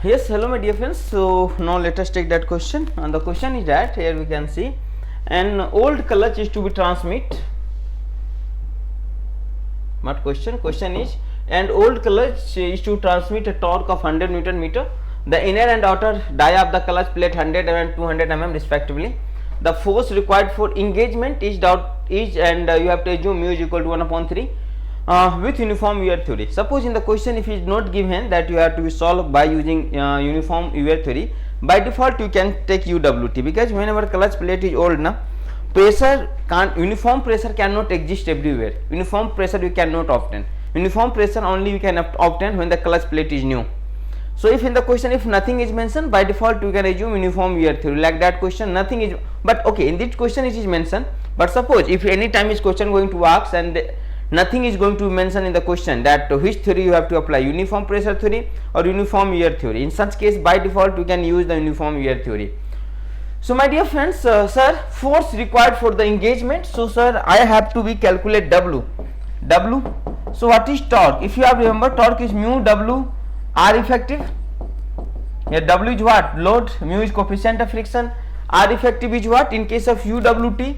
Yes, hello my dear friends. So now let us take that question, and the question is that here we can see an old clutch is to be transmit. What question? Question is an old clutch is to transmit a torque of 100 Newton meter. The inner and outer die of the clutch plate 100 mm and 200 mm respectively. The force required for engagement is and you have to assume mu is equal to 1 upon 3 with uniform wear theory. Suppose in the question if it is not given that you have to be solved by using uniform wear theory, by default you can take UWT, because whenever clutch plate is old na, pressure can't, uniform pressure cannot exist everywhere. Uniform pressure you cannot obtain. Uniform pressure only you can obtain when the clutch plate is new. So if in the question if nothing is mentioned, by default you can assume uniform wear theory. Like that question nothing is, but okay, in this question it is mentioned. But suppose if any time is question going to ask and nothing is going to mention in the question that which theory you have to apply, uniform pressure theory or uniform wear theory, in such case by default you can use the uniform wear theory. So my dear friends, sir, force required for the engagement. So sir, I have to be calculate W. So what is torque? If you have remember, torque is mu W R effective. Here W is what? Load. Mu is coefficient of friction. R effective is what? In case of UWT,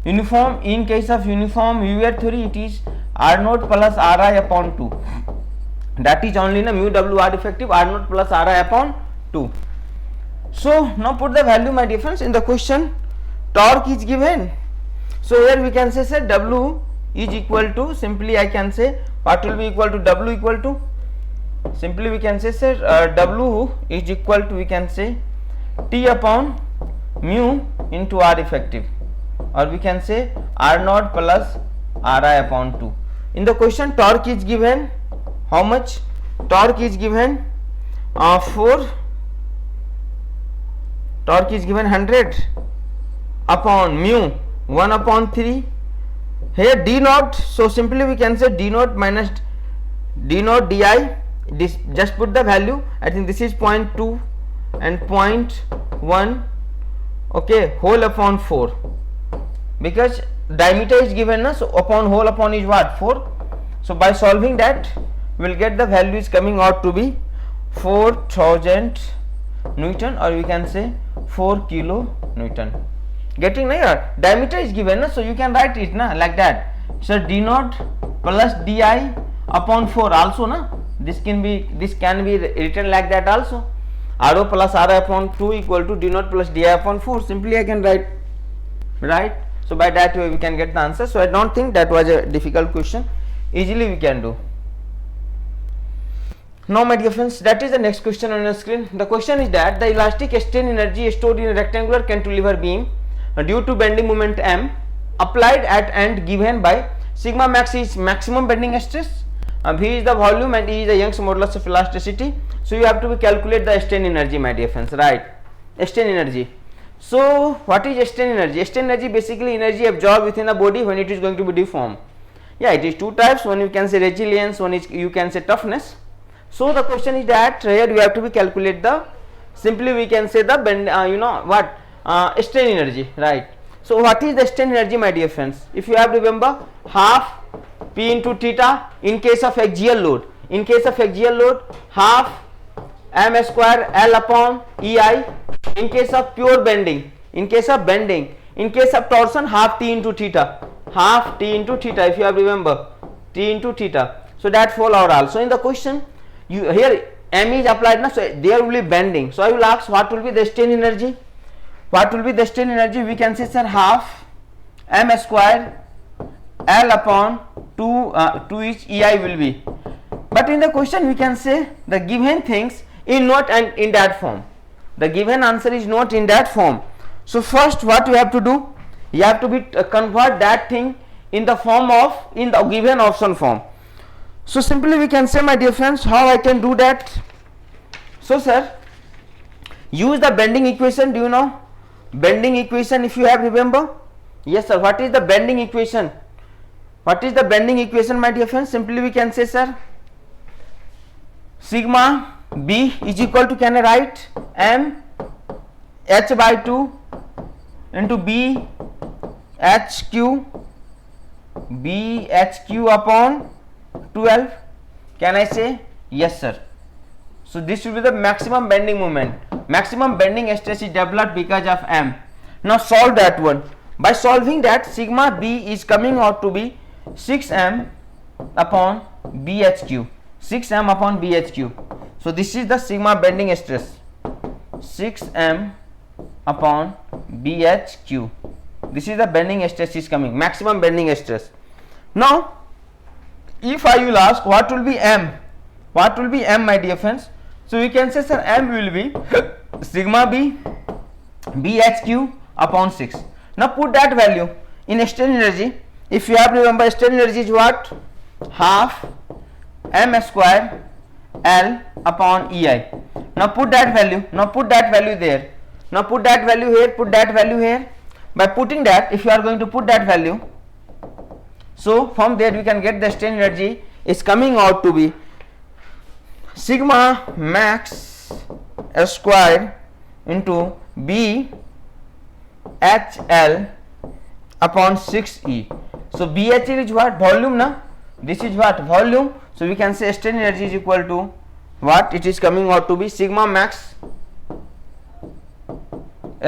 uniform. In case of uniform wear theory, it is R naught plus Ri upon 2. That is only na mu W R effective, R naught plus Ri upon 2. So now put the value, my dear friends, in the question. Torque is given. So here we can say, sir, W is equal to, simply I can say what will be equal to W equal to, simply we can say, sir, W is equal to, we can say T upon mu into R effective, or we can say R naught plus Ri upon 2. In the question torque is given how much? Torque is given 4, torque is given 100 upon mu 1 upon 3. Here D naught, so simply we can say D naught minus D naught di. This just put the value. I think this is 0.2 and 0.1, okay, whole upon 4, because diameter is given na, so upon whole upon is what? 4. So by solving that we will get the value is coming out to be 4000 Newton, or we can say 4 kilo Newton. Getting na? Diameter is given na, so you can write it na like that. So D naught plus di upon 4 also na. This can be written like that also. Rho plus Ri upon 2 equal to D naught plus di upon 4. Simply I can write, right? So by that way we can get the answer. So I don't think that was a difficult question. Easily we can do. Now my dear friends, that is the next question on your screen. The question is that the elastic strain energy stored in a rectangular cantilever beam due to bending moment M applied at end given by sigma max is maximum bending stress, V is the volume, and E is the Young's modulus of elasticity. So you have to calculate the strain energy, my dear friends, right? Strain energy. So what is strain energy? Strain energy basically energy absorbed within the body when it is going to be deformed. Yeah, it is two types. One you can say resilience, one is you can say toughness. So the question is that here you have to be calculate the, simply we can say the bend, strain energy, right? So what is the strain energy, my dear friends? If you have remember, half P into theta in case of axial load. In case of axial load, half m square L upon EI. In case of pure bending, in case of bending, in case of torsion, half T into theta. Half T into theta, if you have remember, T into theta. So that follow out also. In the question, you here M is applied now, so there will be bending. So I will ask what will be the strain energy? What will be the strain energy? We can say, sir, half m square L upon 2 each EI will be. But in the question we can say the given things in not and in that form. The given answer is not in that form. So first what you have to do? You have to be convert that thing in the form of, in the given option form. So simply we can say, my dear friends, how I can do that? So sir, use the bending equation. Do you know bending equation, if you have remember? Yes sir. What is the bending equation? What is the bending equation, my dear friends? Simply we can say, sir, sigma B is equal to, can I write, M H by 2 into B H Q upon 12. Can I say? Yes sir. So this will be the maximum bending moment. Maximum bending stress is developed because of M. Now solve that one. By solving that, sigma B is coming out to be 6M upon BHQ. 6M upon BHQ. So this is the sigma bending stress. 6M upon BHQ. This is the bending stress is coming. Maximum bending stress. Now, if I will ask what will be M? What will be M, my dear friends? So we can say, sir, M will be sigma B BHQ upon 6. Now put that value in strain energy. If you have to remember, strain energy is what? Half M square L upon EI. Now put that value. Now put that value there. Now put that value here. Put that value here. By putting that, if you are going to put that value, so from there we can get the strain energy is coming out to be sigma max square into B HL upon 6E. So BHL is what? Volume, na? This is what? Volume. So we can say strain energy is equal to what? It is coming out to be sigma max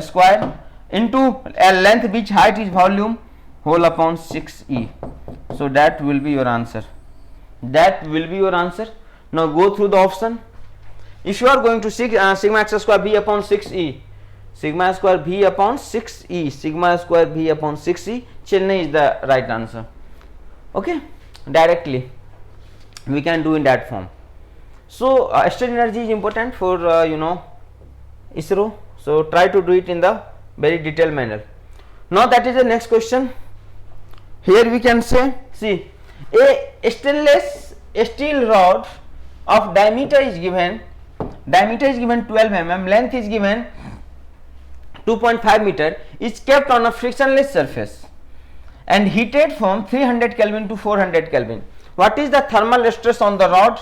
square into a length which height is volume whole upon 6E. So that will be your answer. That will be your answer. Now go through the option. If you are going to sigma x square B upon 6E, sigma square B upon 6E, sigma square B upon 6E, Chennai is the right answer. Okay, directly we can do in that form. So strain energy is important for ISRO. So try to do it in the very detailed manner. Now that is the next question. Here we can say, see, a stainless steel rod of diameter is given 12 mm, length is given 2.5 meter, is kept on a frictionless surface and heated from 300 Kelvin to 400 Kelvin. What is the thermal stress on the rod,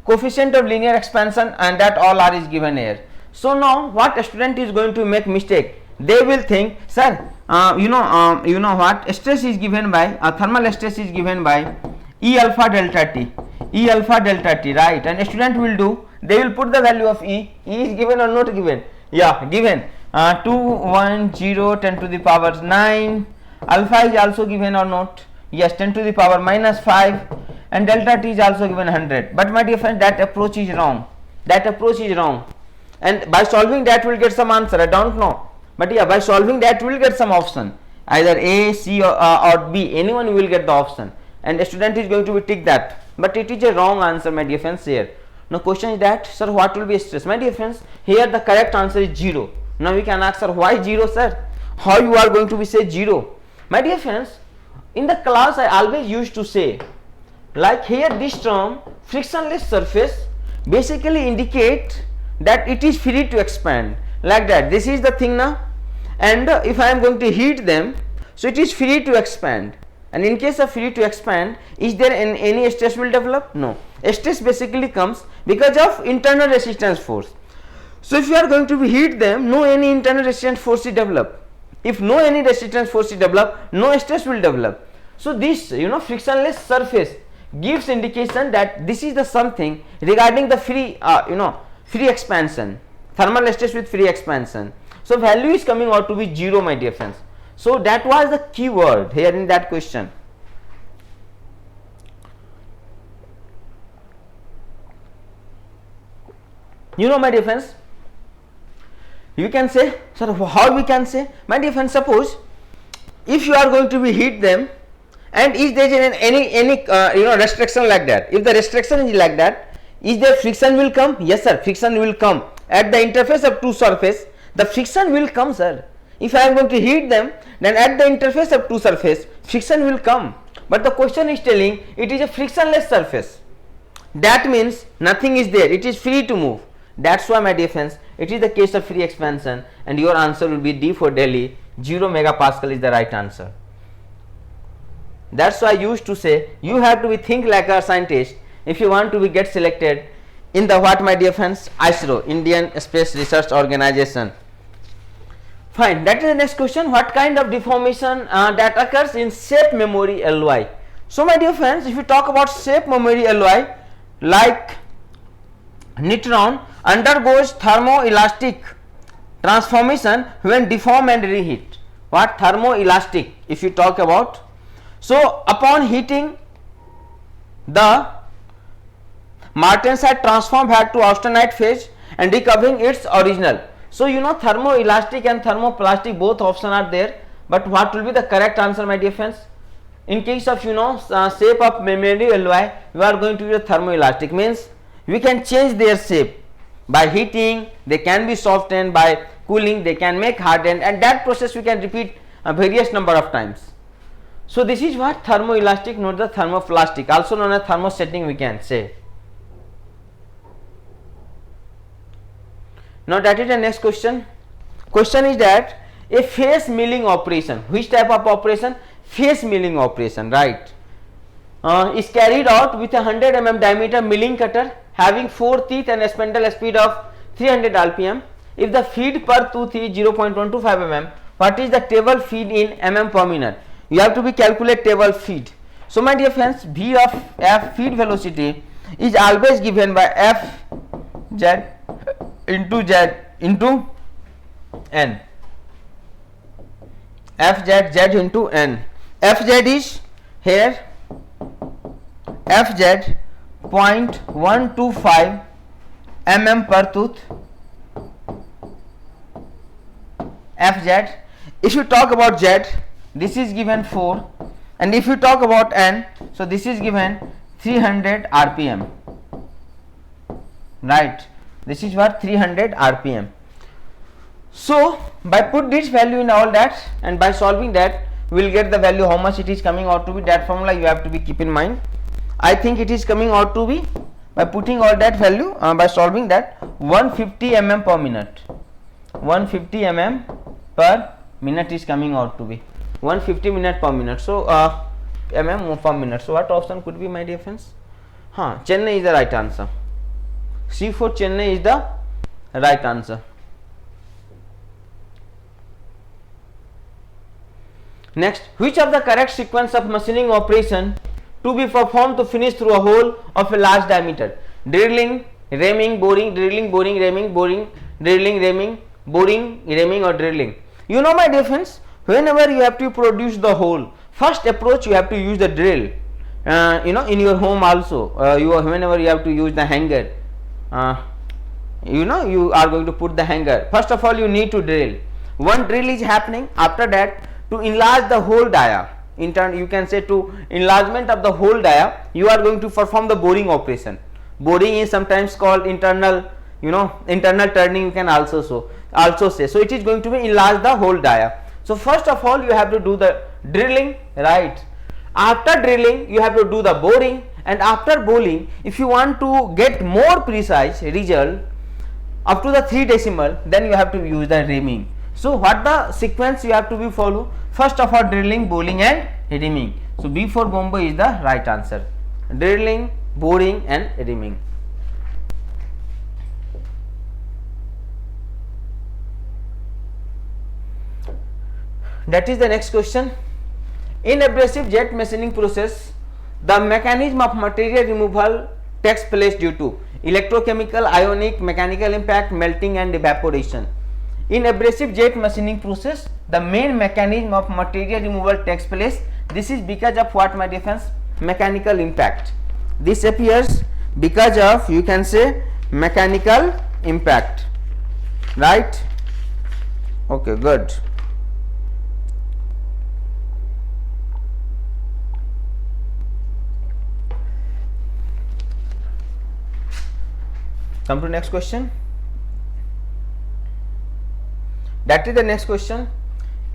coefficient of linear expansion, and that all R is given here. So now what a student is going to make mistake, they will think, sir, you know what, stress is given by thermal stress is given by E alpha delta T, right? And a student will do, they will put the value of E is given or not given? Yeah, given. 2 1 0 10 to the power 9. Alpha is also given or not? Yes, 10 to the power minus 5, and delta T is also given 100. But my dear friend, that approach is wrong. And by solving that we will get some answer. I don't know, but yeah, by solving that we will get some option, either A, C or B. Anyone will get the option, and a student is going to be tick that. But it is a wrong answer, my dear friends. Here now question is that, sir, what will be stress? My dear friends, here the correct answer is 0. Now we can ask, sir, why 0, sir? How you are going to be say 0? My dear friends, in the class I always used to say, like here this term frictionless surface basically indicate that it is free to expand, like that. This is the thing now, and if I am going to heat them, so it is free to expand. And in case of free to expand, is there any stress will develop? No. Stress basically comes because of internal resistance force. So if you are going to be heat them, no any internal resistance force is develop. If no any resistance force is develop, no stress will develop. So this frictionless surface gives indication that this is the something regarding the free free expansion, thermal stress with free expansion. So value is coming out to be 0, my dear friends. So that was the key word here in that question. My dear friends, you can say, sir, how we can say? My dear friends, suppose if you are going to be heat them, and is there any restriction like that? If the restriction is like that, is there friction will come? Yes, sir, friction will come at the interface of two surface. The friction will come, sir. If I am going to heat them, then at the interface of two surface, friction will come. But the question is telling it is a frictionless surface. That means nothing is there. It is free to move. That's why, my dear friends, it is the case of free expansion, and your answer will be D for Delhi. 0 megapascal is the right answer. That's why I used to say you have to be think like a scientist if you want to be get selected in the what, my dear friends? ISRO, Indian Space Research Organization. Fine, that is the next question. What kind of deformation that occurs in shape memory LY? So my dear friends, if you talk about shape memory LY, like neutron undergoes thermoelastic transformation when deformed and reheat. What thermoelastic if you talk about? So upon heating, the martensite transform back to austenite phase and recovering its original. So you know thermoelastic and thermoplastic, both options are there, but what will be the correct answer, my dear friends? In case of shape of memory alloy, you are going to use thermoelastic, means we can change their shape by heating, they can be softened, by cooling they can make hardened, and that process we can repeat a various number of times. So this is what thermoelastic, not the thermoplastic, also known as thermosetting we can say. Now that is the next question. Question is that a face milling operation, which type of operation? Face milling operation, right, is carried out with a 100 mm diameter milling cutter having 4 teeth and a spindle speed of 300 rpm. If the feed per tooth is 0.125 mm, what is the table feed in mm per minute? You have to be calculate table feed. So my dear friends, V of F, feed velocity, is always given by F z into n. Fz z into n. Fz is here Fz 0.125 mm per tooth. Fz. If you talk about z, this is given 4, and if you talk about n, so this is given 300 rpm, right, this is what 300 rpm. So by put this value in all that and by solving that, we will get the value how much it is coming out to be. That formula you have to be keep in mind. I think it is coming out to be, by putting all that value, by solving that, 150 mm per minute. 150 mm per minute is coming out to be 150 minute per minute. So mm per minute. So what option could be, my dear friends? Chennai is the right answer. C for Chennai is the right answer. Next, which of the correct sequence of machining operation to be performed to finish through a hole of a large diameter? Drilling, ramming, boring, drilling, boring, ramming, boring, drilling, ramming, boring, ramming, or drilling. You know, my dear friends, whenever you have to produce the hole, first approach you have to use the drill. In your home also, whenever you have to use the hanger, you are going to put the hanger. First of all, you need to drill. One drill is happening. After that, to enlarge the whole dia, in turn you can say to enlargement of the whole dia, you are going to perform the boring operation. Boring is sometimes called internal turning, you can also say. So it is going to be enlarge the whole dia. So first of all, you have to do the drilling, right? After drilling, you have to do the boring, and after boring, if you want to get more precise result up to the 3 decimal, then you have to use the ramming. So what the sequence you have to be follow? First of all, drilling, boring, and ramming. So B for Bombay is the right answer. Drilling, boring, and ramming. That is the next question. In abrasive jet machining process, the mechanism of material removal takes place due to electrochemical, ionic, mechanical impact, melting, and evaporation. In abrasive jet machining process, the main mechanism of material removal takes place. This is because of what, my dear friends? Mechanical impact. This appears because of, you can say, mechanical impact, right? Okay, good. Come to next question. That is the next question.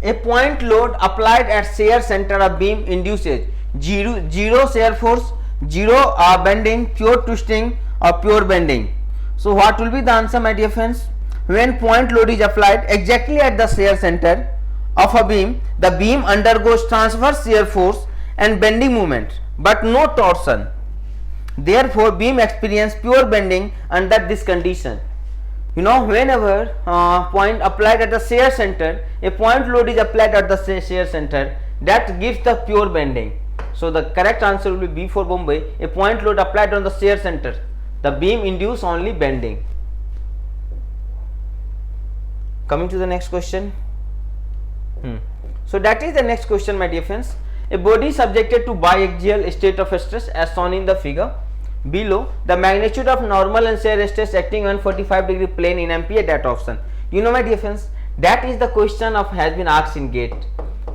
A point load applied at shear center of beam induces zero shear force, zero bending, pure twisting, or pure bending. So what will be the answer, my dear friends? When point load is applied exactly at the shear center of a beam, the beam undergoes transverse shear force and bending moment, but no torsion. Therefore, beam experience pure bending under this condition. Whenever point applied at the shear center, a point load is applied at the shear center, that gives the pure bending. So the correct answer will be B for Bombay. A point load applied on the shear center, the beam induce only bending. Coming to the next question. So that is the next question, my dear friends. A body subjected to biaxial state of stress as shown in the figure below, the magnitude of normal and shear stress acting on 45-degree plane in ampere, that option. You know, my dear friends, that is the question of has been asked in GATE,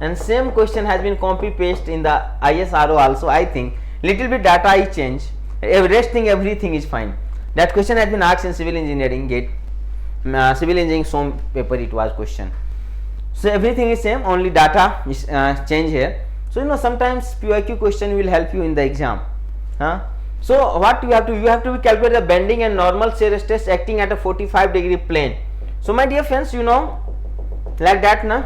and same question has been copy paste in the ISRO also. I think little bit data is changed, everything is fine. That question has been asked in civil engineering GATE, civil engineering SOM paper it was question. So everything is same, only data is change here. So you know, sometimes PYQ question will help you in the exam. So what you have to calculate the bending and normal shear stress acting at a 45-degree plane. So my dear friends, you know, like that na.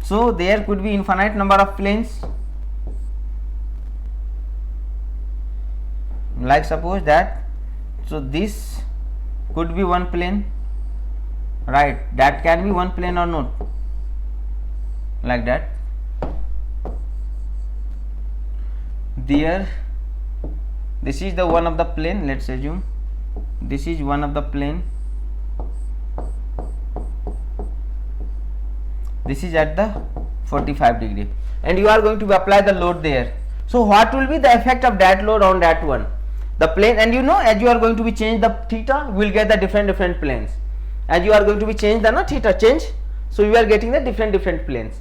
So there could be infinite number of planes, like suppose that, so this could be one plane, right? That can be one plane or not, like that. There, this is the one of the plane, let's assume this is one of the plane, this is at the 45-degree, and you are going to apply the load there. So what will be the effect of that load on that one, the plane? And you know, as you are going to be change the theta, we will get the different planes. As you are going to be change the theta change, so you are getting the different planes.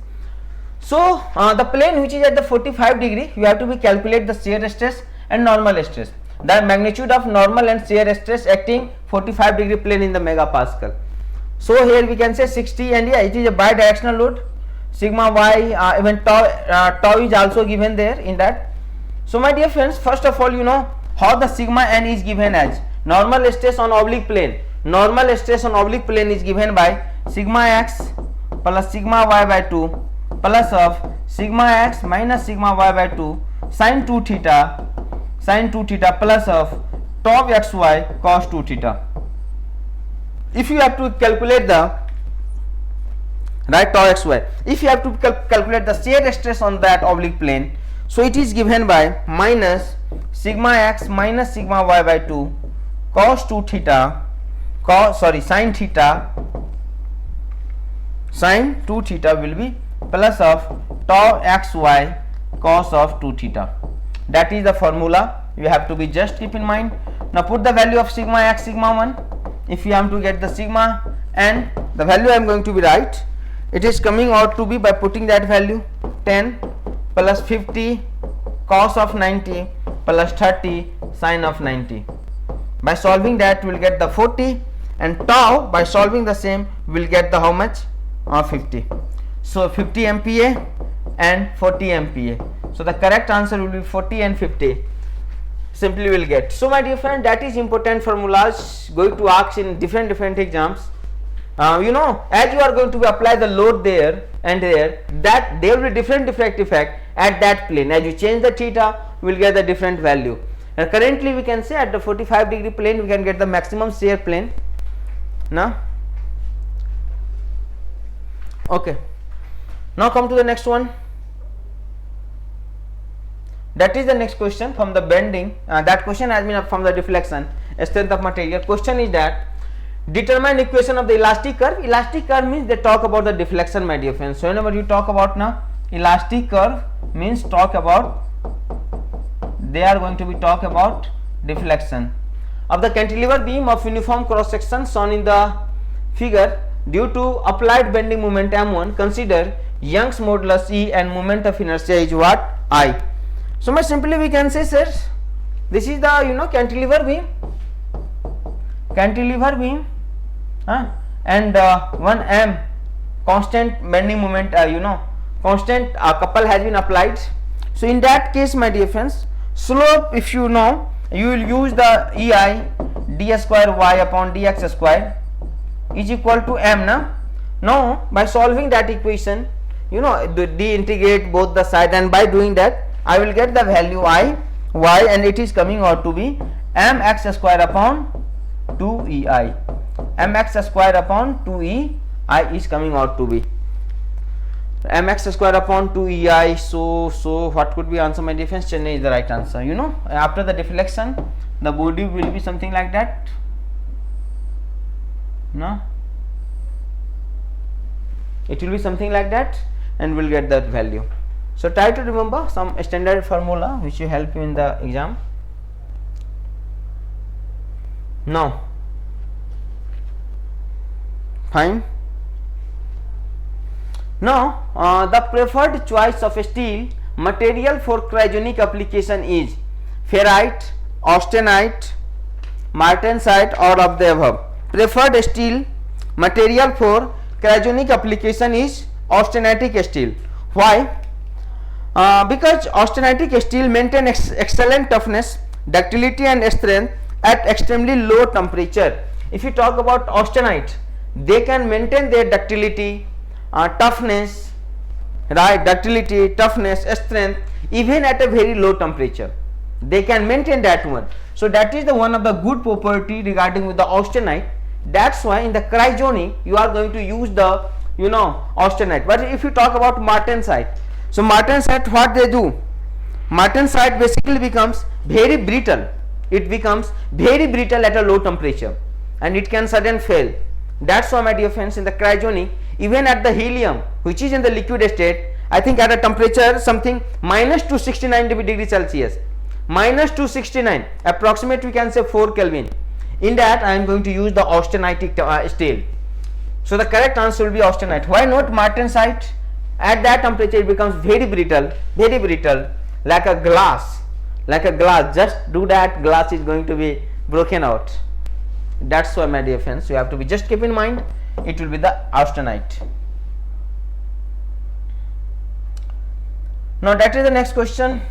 So the plane which is at the 45-degree, you have to be calculate the shear stress and normal stress, the magnitude of normal and shear stress acting 45-degree plane in the megapascal. So here we can say 60, and yeah, it is a bidirectional load, sigma y, even tau is also given there in that. So my dear friends, first of all, you know how the sigma n is given as normal stress on oblique plane. Normal stress on oblique plane is given by sigma x plus sigma y by 2 plus of sigma x minus sigma y by 2 sin 2 theta plus of tau xy cos 2 theta. If you have to calculate the right tau xy, if you have to calculate the shear stress on that oblique plane, so it is given by minus sigma x minus sigma y by 2 cos 2 theta sin 2 theta will be plus of tau xy cos of 2 theta. That is the formula you have to be just keep in mind. Now put the value of sigma x, sigma 1. If you have to get the sigma n, the value I am going to be write, it is coming out to be by putting that value 10 plus 50 cos of 90 plus 30 sin of 90. By solving that we will get the 40, and tau by solving the same we will get the how much, 50. So 50 MPa and 40 MPa. So the correct answer will be 40 and 50. Simply will get. So my dear friend, that is important formulas going to ask in different exams. You know, as you are going to apply the load there and there, that there will be different effect at that plane. As you change the theta, we will get the different value. And currently we can say at the 45-degree plane we can get the maximum shear plane. Now, okay. Now come to the next one. That is the next question from the bending. That question has been from the deflection, strength of material. Question is that determine equation of the elastic curve. Elastic curve means they talk about the deflection, my dear friends. So whenever you talk about now elastic curve means talk about, they are going to be talk about deflection of the cantilever beam of uniform cross section shown in the figure. Due to applied bending moment m1, consider Young's modulus E and moment of inertia is what, I. So much simply we can say, sir, this is the cantilever beam, and one m constant bending moment, constant couple has been applied. So in that case, my dear friends, slope, if you know, you will use the EI d square y upon dx square is equal to m. Now by solving that equation, de-integrate both the side, and by doing that I will get the value I, y, and it is coming out to be mx square upon 2ei. Mx square upon 2ei is coming out to be. mx square upon 2 ei. So what could be answer, my dear friends? Chennai is the right answer. You know, after the deflection the body will be something like that, no, it will be something like that, and we'll get that value. So try to remember some standard formula which will help you in the exam. Now fine. Now the preferred choice of steel material for cryogenic application is ferrite, austenite, martensite, or of the above. Preferred steel material for cryogenic application is austenitic steel. Why? Because austenitic steel maintain excellent toughness, ductility and strength at extremely low temperature. If you talk about austenite, they can maintain their ductility, toughness, right, ductility, toughness, strength even at a very low temperature. They can maintain that one. So that is the one of the good property regarding with the austenite. That's why in the cryogenic you are going to use the, you know, austenite. But if you talk about martensite, so martensite, what they do, martensite basically becomes very brittle. It becomes very brittle at a low temperature and it can sudden fail. That's why, my dear friends, in the cryogenic, even at the helium which is in the liquid state, I think at a temperature something minus 269 degrees Celsius, minus 269, approximate we can say 4 Kelvin. In that I am going to use the austenitic steel. So the correct answer will be austenite. Why not martensite? At that temperature it becomes very brittle, like a glass, just do that, glass is going to be broken out. That's why, my dear friends, you have to be just keep in mind it will be the austenite. Now that is the next question.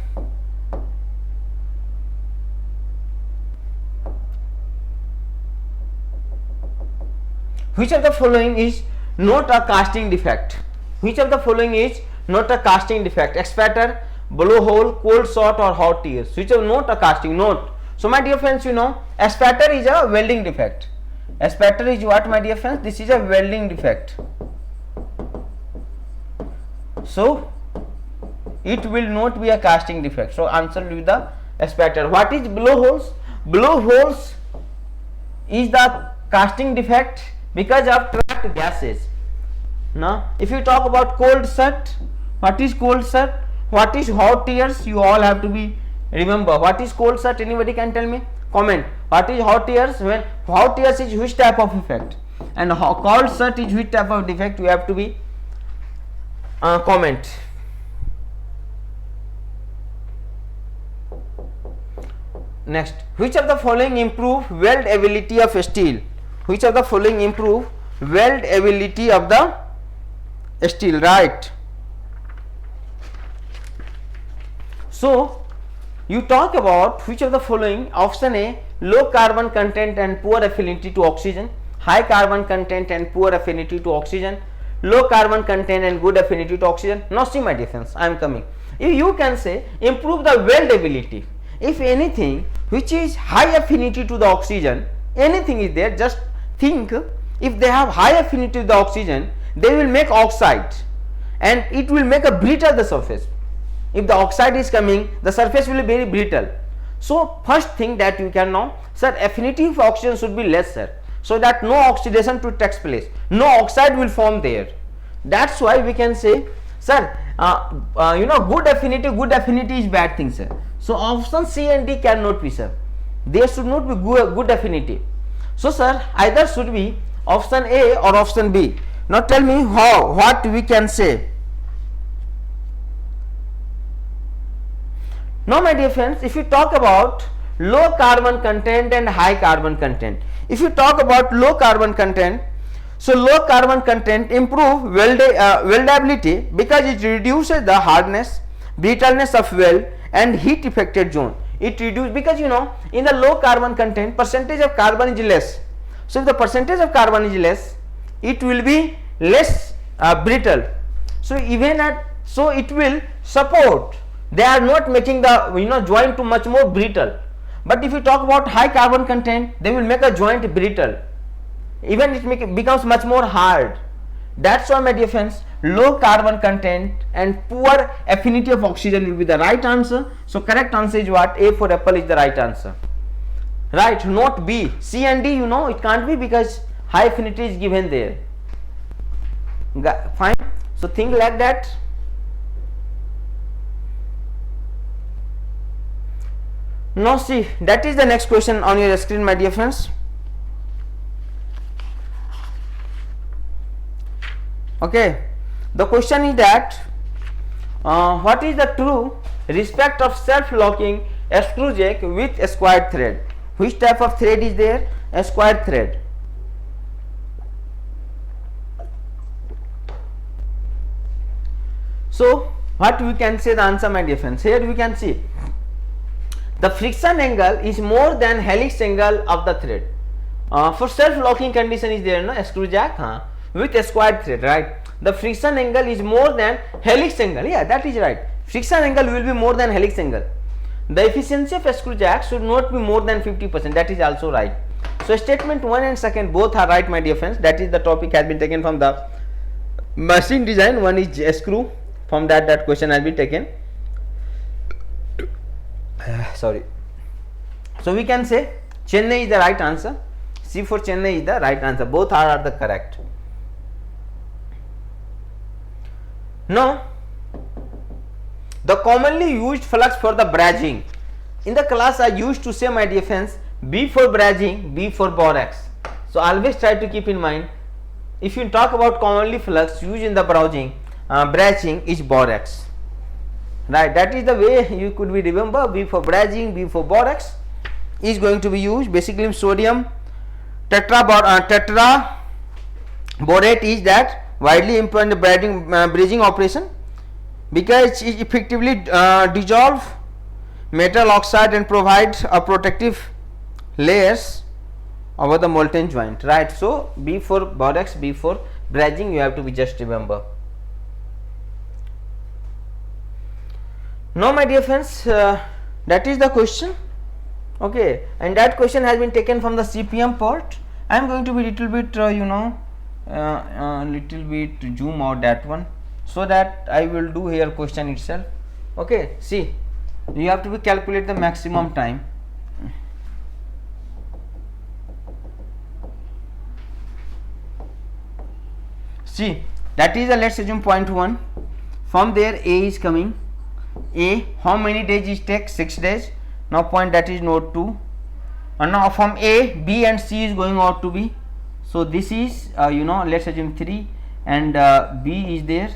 Which of the following is not a casting defect? Which of the following is not a casting defect? Expander, blowhole, cold shot, or hot tears? Which of not a casting? Not. So my dear friends, you know, expander is a welding defect. Expander is what, my dear friends? This is a welding defect. So it will not be a casting defect. So answer will be the expander. What is blowholes? Blowholes is the casting defect because of trapped gases. Now if you talk about cold shot, what is cold shot? What is hot tears? You all have to be remember. What is cold shot? Anybody can tell me? Comment. What is hot tears? When hot tears is which type of effect, and cold shot is which type of defect? You have to be comment. Next, which of the following improve weld ability of steel? Which of the following improve weld ability of the steel? Right. So you talk about which of the following. Option A, low carbon content and poor affinity to oxygen, high carbon content and poor affinity to oxygen, low carbon content and good affinity to oxygen. Now see, my dear friends, I am coming. If you can say improve the weld ability, if anything which is high affinity to the oxygen, anything is there, just think, if they have high affinity to the oxygen, they will make oxide and it will make a brittle the surface. If the oxide is coming, the surface will be very brittle. So first thing that you can know, sir, affinity of oxygen should be less, sir, so that no oxidation to takes place, no oxide will form there. That's why we can say, sir, you know, good affinity is bad thing, sir. So option C and D cannot be, sir. There should not be good affinity. So sir, either should be option A or option B. Now tell me how, what we can say. Now my dear friends, if you talk about low carbon content and high carbon content, if you talk about low carbon content, so low carbon content improve weldability because it reduces the hardness, brittleness of weld and heat affected zone. It reduces because, you know, in the low carbon content percentage of carbon is less. So if the percentage of carbon is less, it will be less brittle. So even at, so it will support. They are not making the, you know, joint to much more brittle. But if you talk about high carbon content, they will make a joint brittle. Even it becomes much more hard. That's why, my dear friends, low carbon content and poor affinity of oxygen will be the right answer. So correct answer is what? A for apple is the right answer. Right, not B. C and D, you know, it can't be because high affinity is given there. Fine. So think like that. Now see, that is the next question on your screen, my dear friends. Okay, the question is that what is the true respect of self-locking screw jack with a square thread? Which type of thread is there? A square thread. So what we can say the answer, my dear friends? Here we can see the friction angle is more than helix angle of the thread. For self-locking condition is there, no, screw jack with a square thread, right? The friction angle is more than helix angle. Yeah, that is right. Friction angle will be more than helix angle. The efficiency of a screw jack should not be more than 50%. That is also right. So statement 1 and 2 both are right, my dear friends. That is the topic has been taken from the machine design. One is a screw. From that question has been taken. Sorry. So we can say Chennai is the right answer. C for Chennai is the right answer. Both are the correct. Now, the commonly used flux for the brazing. In the class I used to say, my dear friends, B for brazing, B for borax. So always try to keep in mind, if you talk about commonly flux used in the brazing is borax. Right, that is the way you could be remember. B for brazing, B for borax is going to be used. Basically sodium tetraborate is that widely employed in the brazing operation because it effectively dissolve metal oxide and provide a protective layers over the molten joint, right? So B for borax, B for brazing, you have to be just remember. Now my dear friends, that is the question. Okay, and that question has been taken from the CPM part. I am going to be little bit little bit zoom out that one, so that I will do here question itself. Okay, see, you have to be calculate the maximum time. See, that is a, let's assume point 1. From there A is coming. A, how many days it takes? 6 days. Now point that is node 2, and now from A, B and C is going out to B. So this is let's assume 3 and B is there.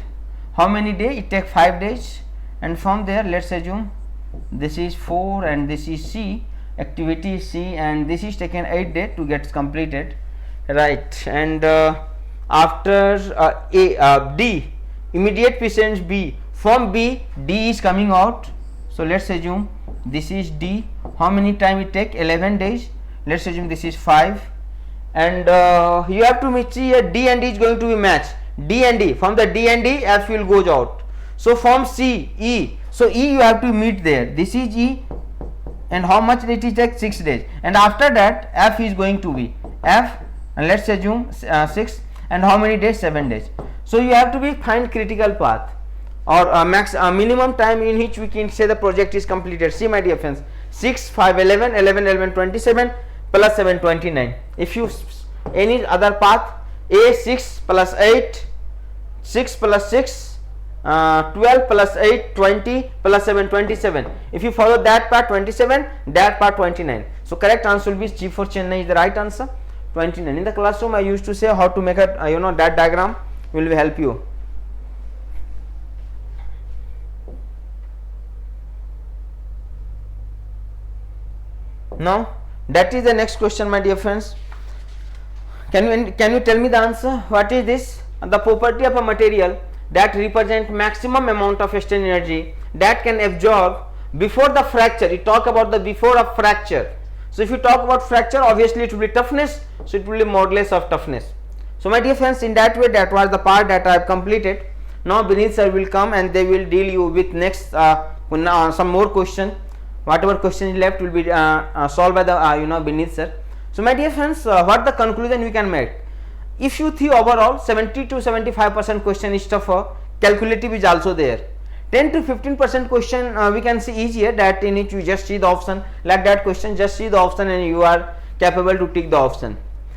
How many days? It takes 5 days, and from there let's assume this is 4 and this is C, activity is C, and this is taken 8 days to get completed, right? And after D, immediate precedence B, from B, D is coming out. So let's assume this is D. How many time it take? 11 days. Let's assume this is 5, and you have to see here D and D is going to be matched. D and D, from the D and D F will goes out. So from C, E, so E you have to meet there. This is E, and how much it take? 6 days, and after that F is going to be F, and let's assume 6, and how many days? 7 days. So you have to be find critical path or minimum time in which we can say the project is completed. See my dear friends, 6, 5, 11, 11, 11, 27 plus 7, 29. If you any other path, A 6 plus 8, 6 plus 6, 12 plus 8, 20 plus 7, 27. If you follow that part 27, that part 29. So correct answer will be G for Chennai is the right answer, 29. In the classroom I used to say how to make a that diagram will help you. Now that is the next question, my dear friends. Can you tell me the answer? What is this? The property of a material that represent maximum amount of strain energy that can absorb before the fracture. You talk about the before of fracture. So if you talk about fracture, obviously it will be toughness, so it will be modulus of toughness. So my dear friends, in that way that was the part that I have completed. Now Beneath sir will come and they will deal you with next some more question. Whatever question is left will be solved by the Beneath sir. So my dear friends, what the conclusion we can make? if you see overall 70 to 75% question is tougher, calculative is also there. 10 to 15% question we can see easier, that in which you just see the option, like that question, just see the option and you are capable to tick the option.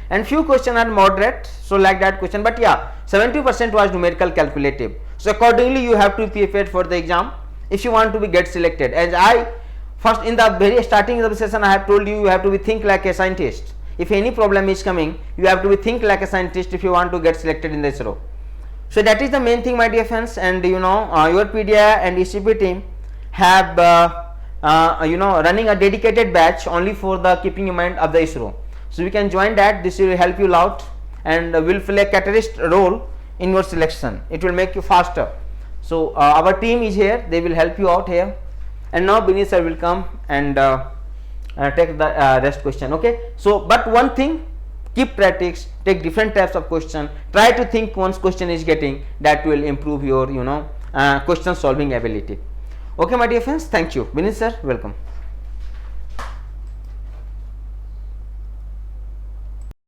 And few question are moderate, so like that question, but yeah, 70% was numerical calculative. So accordingly you have to be prepared for the exam if you want to be get selected. As I first in the very starting of the session I have told you, you have to be think like a scientist. If any problem is coming, you have to be think like a scientist if you want to get selected in this row. So that is the main thing, my dear friends. And you know, your PDI and ECP team have you know, running a dedicated batch only for the keeping in mind of the ISRO. So you can join that. This will help you out and will play a catalyst role in your selection. It will make you faster. So our team is here, they will help you out here. And now Bineet sir will come and take the rest question. Okay, so but one thing, keep practice, take different types of question, try to think once question is getting, that will improve your, you know, question solving ability. Okay, my dear friends, thank you. Bineet sir, welcome.